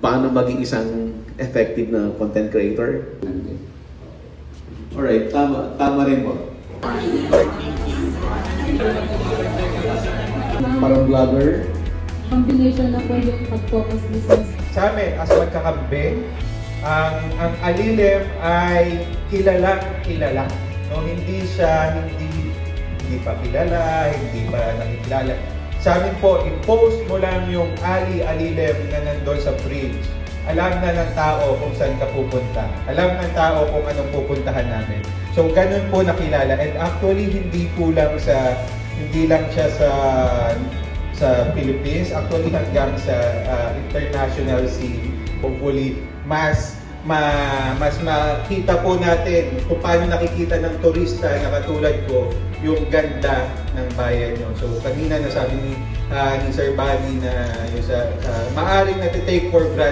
paano maging isang effective na content creator. Alright, tama rin mo. Parang vlogger. Combination na po yung pag-focus business. Sa amin, as magkakambing, ang Alilem ay kilala. No, hindi pa kilala, hindi pa nakikilala. Sa amin po, i-post mo lang yung Alilem na nandun sa bridge. Alam na ng tao kung saan ka pupunta. Alam ng tao kung anong pupuntahan namin. So, ganun po nakilala. And actually, hindi lang siya sa Philippines, actually hanggang sa international scene. Hopefully, mas makita po natin kung paano nakikita ng turista na katulad ko yung ganda ng bayan nyo. So kanina nasabi ni Sir Bali na yung maaring natitake for granted